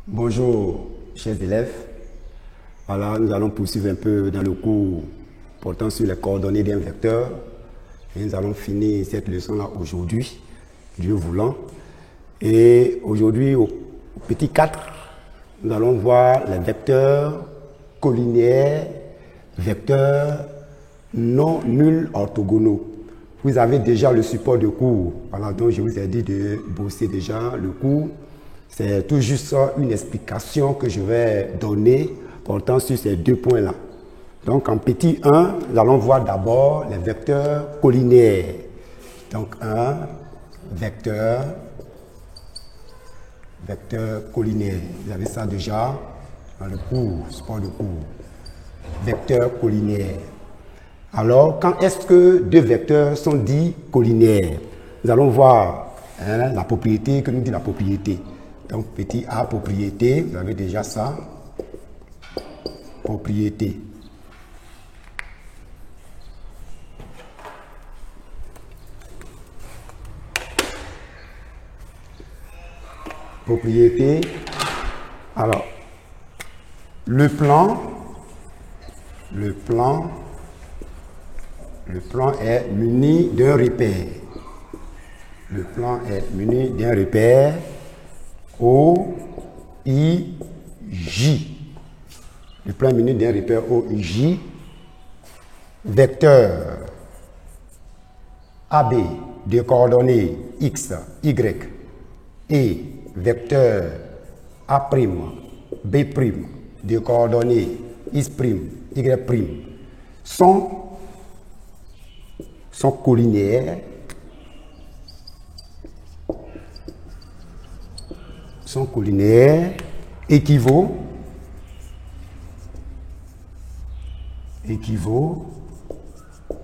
Bonjour, chers élèves. Voilà, nous allons poursuivre un peu dans le cours portant sur les coordonnées d'un vecteur. Et nous allons finir cette leçon-là aujourd'hui, Dieu voulant. Et aujourd'hui, au petit 4, nous allons voir les vecteurs collinéaires, vecteurs non nuls orthogonaux. Vous avez déjà le support de cours. Voilà, donc je vous ai dit de bosser déjà le cours. C'est tout juste une explication que je vais donner portant sur ces deux points-là. Donc en petit 1, nous allons voir d'abord les vecteurs collinéaires. Donc un vecteur collinéaire. Vous avez ça déjà dans le cours, support de cours. Vecteur collinéaire. Alors, quand est-ce que deux vecteurs sont dits collinéaires? Nous allons voir la propriété que nous dit la propriété. Donc, petit a, propriété, vous avez déjà ça. Propriété. Propriété. Alors, le plan est muni d'un repère. Le plan est muni d'un repère O, I, J. Le plan est muni d'un repère O, I, J. Vecteur AB de coordonnées X, Y et vecteur A', B' de coordonnées X', Y' sont collinéaires, équivaut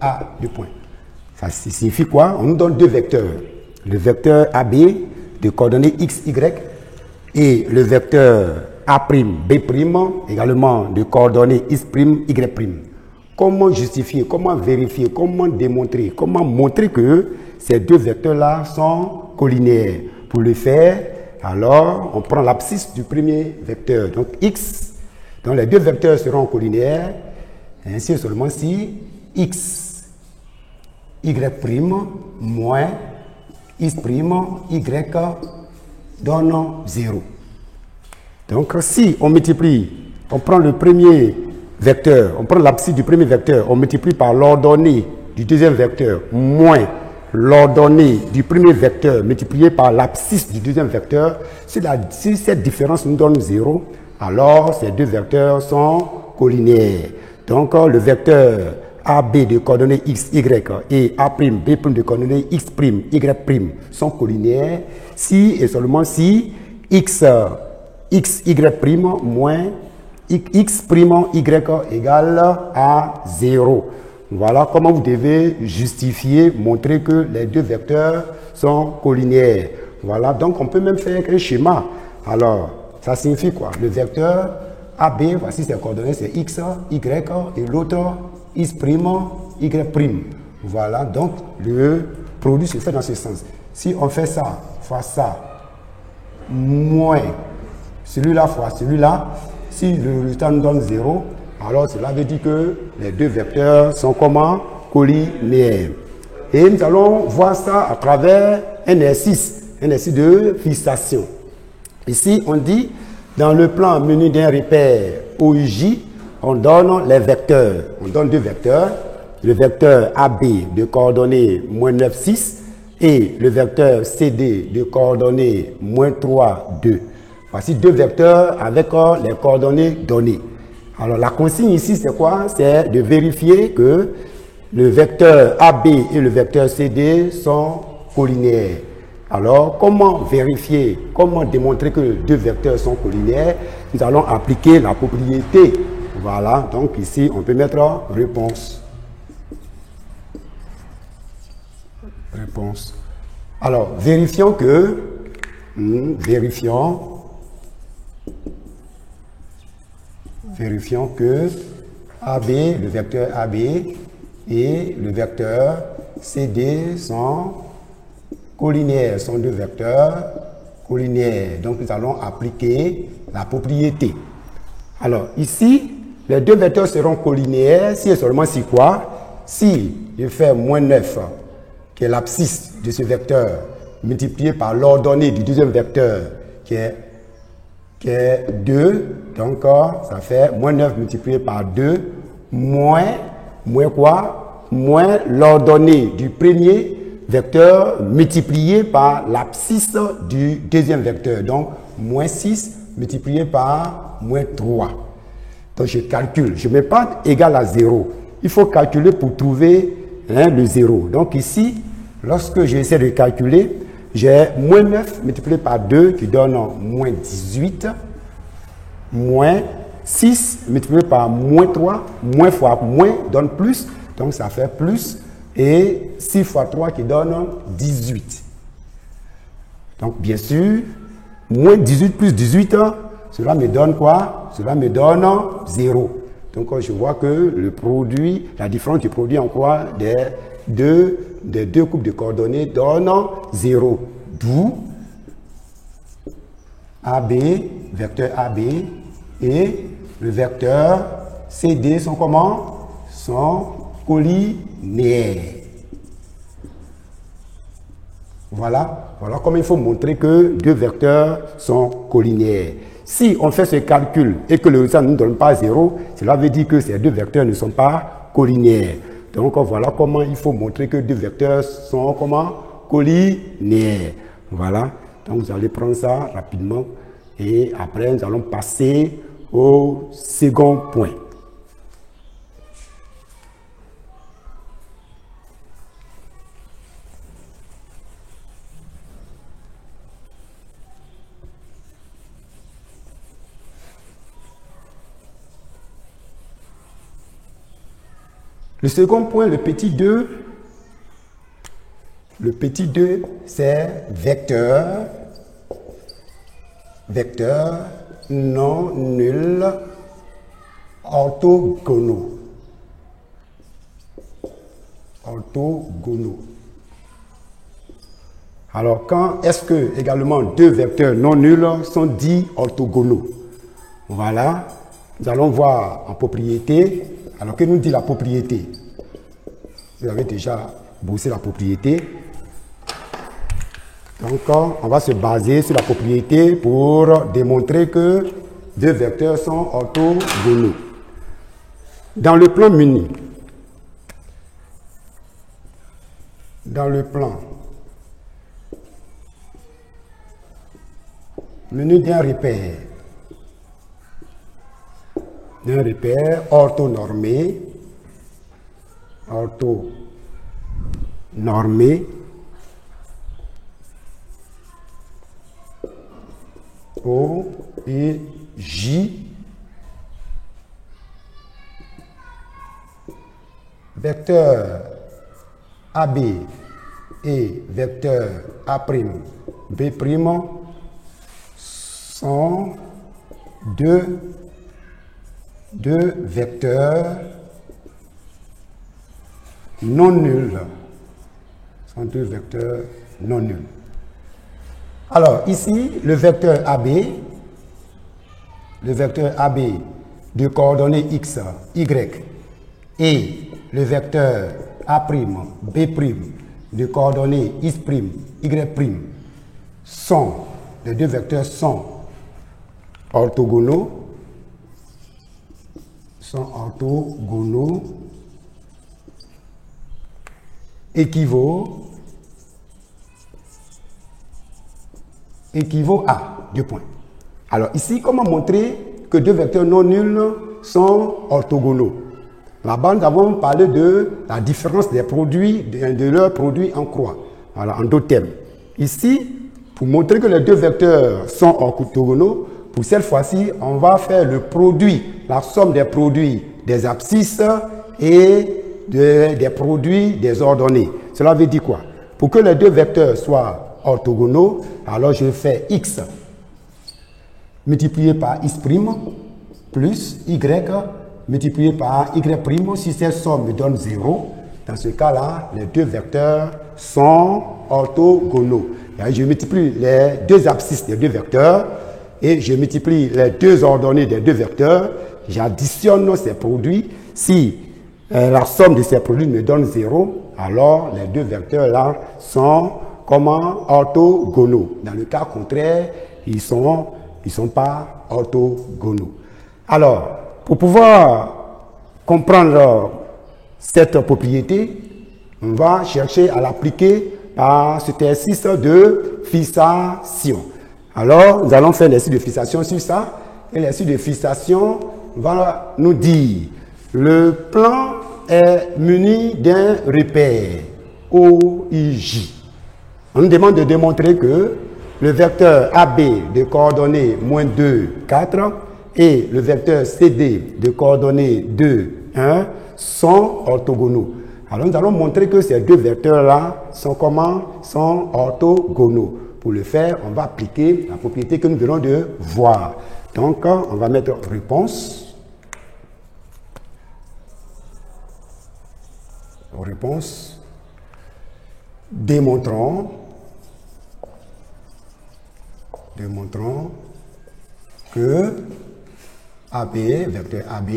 à deux points. Ça signifie quoi? On nous donne deux vecteurs. Le vecteur AB de coordonnées X, Y et le vecteur A', B' également de coordonnées X', Y'. Comment justifier, comment vérifier, comment démontrer, comment montrer que ces deux vecteurs-là sont collinéaires? Pour le faire, alors on prend l'abscisse du premier vecteur, donc X. Donc les deux vecteurs seront collinéaires, ainsi seulement si X, Y' moins X', Y donne 0. Donc si on multiplie, on prend le premier vecteur, on prend l'abscisse du premier vecteur, on multiplie par l'ordonnée du deuxième vecteur moins l'ordonnée du premier vecteur multiplié par l'abscisse du deuxième vecteur, si cette différence nous donne 0, alors ces deux vecteurs sont collinéaires. Donc le vecteur AB de coordonnées X, Y et A', B' de coordonnées X', Y' sont collinéaires si et seulement si X, Y' moins X', Y égale à 0. Voilà comment vous devez justifier, montrer que les deux vecteurs sont collinéaires. Voilà, donc on peut même faire un schéma. Alors, ça signifie quoi? Le vecteur AB, voici ses coordonnées, c'est X, Y, et l'autre X', Y'. Voilà, donc le produit se fait dans ce sens. Si on fait ça, fois ça, moins celui-là fois celui-là, si le résultat nous donne 0, alors cela veut dire que les deux vecteurs sont comment? Collinéaires. Et nous allons voir ça à travers un exercice de fixation. Ici, on dit, dans le plan menu d'un repère OIJ, on donne les vecteurs. On donne deux vecteurs. Le vecteur AB de coordonnées moins 9, 6 et le vecteur CD de coordonnées moins 3, 2. Voici deux vecteurs avec les coordonnées données. Alors la consigne ici, c'est quoi? C'est de vérifier que le vecteur AB et le vecteur CD sont collinéaires. Alors, comment vérifier, comment démontrer que les deux vecteurs sont collinéaires? Nous allons appliquer la propriété. Voilà, donc ici, on peut mettre réponse. Réponse. Alors, vérifions que AB, le vecteur AB et le vecteur CD sont collinéaires, sont deux vecteurs Collinaires. Donc, nous allons appliquer la propriété. Alors, ici, les deux vecteurs seront collinaires si et seulement si quoi? Si je fais moins 9, qui est l'abscisse de ce vecteur, multiplié par l'ordonnée du deuxième vecteur, qui est 2. Donc, ça fait moins 9 multiplié par 2, moins quoi? Moins l'ordonnée du premier vecteur multiplié par l'abscisse du deuxième vecteur. Donc, moins 6 multiplié par moins 3. Donc, je calcule. Je ne mets pas égal à 0. Il faut calculer pour trouver le 0. Donc, ici, lorsque j'essaie de calculer, j'ai moins 9 multiplié par 2 qui donne moins 18. Moins 6 multiplié par moins 3. Moins fois moins donne plus. Donc, ça fait plus. Et 6 fois 3 qui donne 18. Donc, bien sûr, moins 18 plus 18, cela me donne quoi? Cela me donne 0. Donc, je vois que le produit, la différence du produit en quoi des deux coupes de coordonnées donne 0. D'où AB, vecteur AB et le vecteur CD sont comment? Sont collinaires. Voilà comment il faut montrer que deux vecteurs sont collinaires. Si on fait ce calcul et que le résultat ne nous donne pas 0, cela veut dire que ces deux vecteurs ne sont pas collinaires. Donc voilà comment il faut montrer que deux vecteurs sont comment? Collinaires. Voilà. Donc vous allez prendre ça rapidement et après nous allons passer au second point. Le second point, le petit 2, c'est vecteur non nul orthogonaux. Alors, quand est-ce que également deux vecteurs non nuls sont dits orthogonaux? Voilà, nous allons voir en propriété. Alors, que nous dit la propriété? Vous avez déjà bossé la propriété. Donc, on va se baser sur la propriété pour démontrer que deux vecteurs sont orthogonaux. Dans le plan muni, muni d'un repère orthonormé, O et J, vecteur AB et vecteur A'B' sont deux vecteurs non nuls. Alors, ici, le vecteur AB de coordonnées x, y, et le vecteur A'B' de coordonnées x', y', les deux vecteurs sont orthogonaux. Équivaut à 2 points. Alors ici, comment montrer que deux vecteurs non nuls sont orthogonaux? Là-bas, nous avons parlé de la différence des produits, de leurs produits en croix. Voilà, en d'autres termes. Ici, pour montrer que les deux vecteurs sont orthogonaux, pour cette fois-ci, on va faire le produit, la somme des produits des abscisses et des produits des ordonnées. Cela veut dire quoi? Pour que les deux vecteurs soient orthogonaux, alors je fais x multiplié par x' plus y multiplié par y'. Si cette somme me donne 0, dans ce cas-là, les deux vecteurs sont orthogonaux. Je multiplie les deux abscisses des deux vecteurs et je multiplie les deux ordonnées des deux vecteurs. J'additionne ces produits. Si la somme de ces produits me donne 0, alors les deux vecteurs-là sont comment? Orthogonaux. Dans le cas contraire, ils sont pas orthogonaux. Alors, pour pouvoir comprendre cette propriété, on va chercher à l'appliquer à cet exercice de fixation. Alors, nous allons faire l'exercice de fixation sur ça. Et l'exercice de fixation va nous dire le plan est muni d'un repère OIJ. On nous demande de démontrer que le vecteur AB de coordonnées moins 2, 4 et le vecteur CD de coordonnées 2, 1 sont orthogonaux. Alors nous allons montrer que ces deux vecteurs-là sont comment? Sont orthogonaux. Pour le faire, on va appliquer la propriété que nous venons de voir. Donc, on va mettre réponse. Réponse. Démontrons que AB, vecteur AB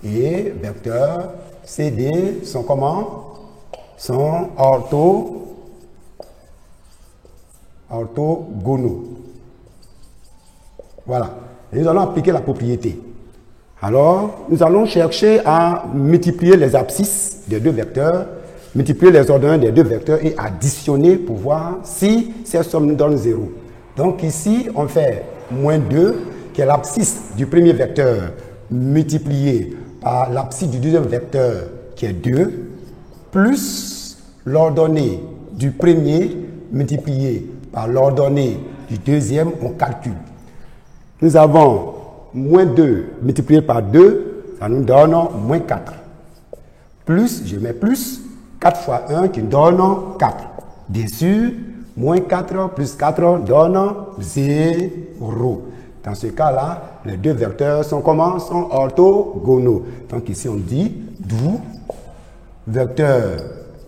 et vecteur CD sont comment? Sont orthogonaux. Voilà. Et nous allons appliquer la propriété. Alors, nous allons chercher à multiplier les abscisses des deux vecteurs, multiplier les ordonnées des deux vecteurs et additionner pour voir si ces sommes nous donnent 0. Donc ici, on fait moins 2, qui est l'abscisse du premier vecteur, multiplié par l'abscisse du deuxième vecteur, qui est 2, plus l'ordonnée du premier, multiplié par l'ordonnée du deuxième, on calcule. Nous avons moins 2 multiplié par 2, ça nous donne moins 4. Plus, je mets plus, 4 fois 1 qui donne 4. Bien sûr, moins 4 plus 4 donne 0. Dans ce cas-là, les deux vecteurs sont comment? Sont orthogonaux. Donc ici on dit d'où vecteur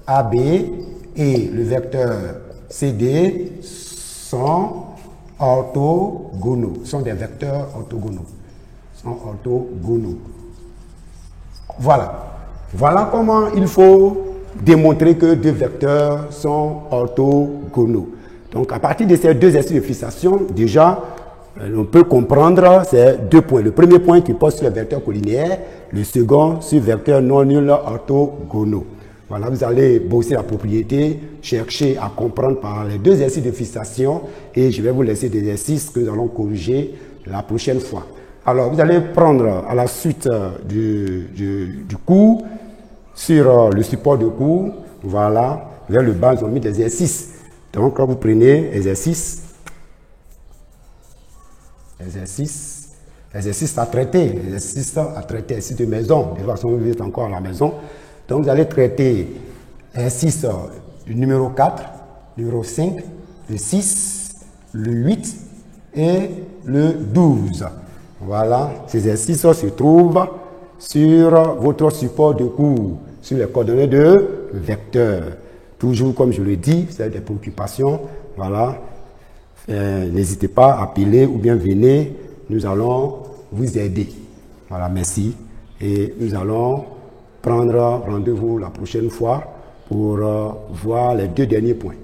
AB et le vecteur CD sont orthogonaux. Sont des vecteurs orthogonaux. Sont orthogonaux. Voilà. Voilà comment il faut démontrer que deux vecteurs sont orthogonaux. Donc, à partir de ces deux exercices de fixation, déjà, on peut comprendre ces deux points. Le premier point qui porte sur les vecteurs collinéaires, le second sur les vecteurs non nuls orthogonaux. Voilà, vous allez bosser la propriété, chercher à comprendre par les deux exercices de fixation et je vais vous laisser des exercices que nous allons corriger la prochaine fois. Alors, vous allez prendre à la suite du cours, sur le support de cours, voilà, vers le bas, ils ont mis des exercices. Donc, quand vous prenez exercice à traiter, exercice de maison, de toute façon, vous êtes encore à la maison. Donc, vous allez traiter exercice du numéro 4, numéro 5, le 6, le 8 et le 12. Voilà, ces exercices se trouvent sur votre support de cours, sur les coordonnées de vecteurs. Toujours, comme je le dis, vous avez des préoccupations, voilà. N'hésitez pas à appeler ou bien venez, nous allons vous aider. Voilà, merci. Et nous allons prendre rendez-vous la prochaine fois pour voir les deux derniers points.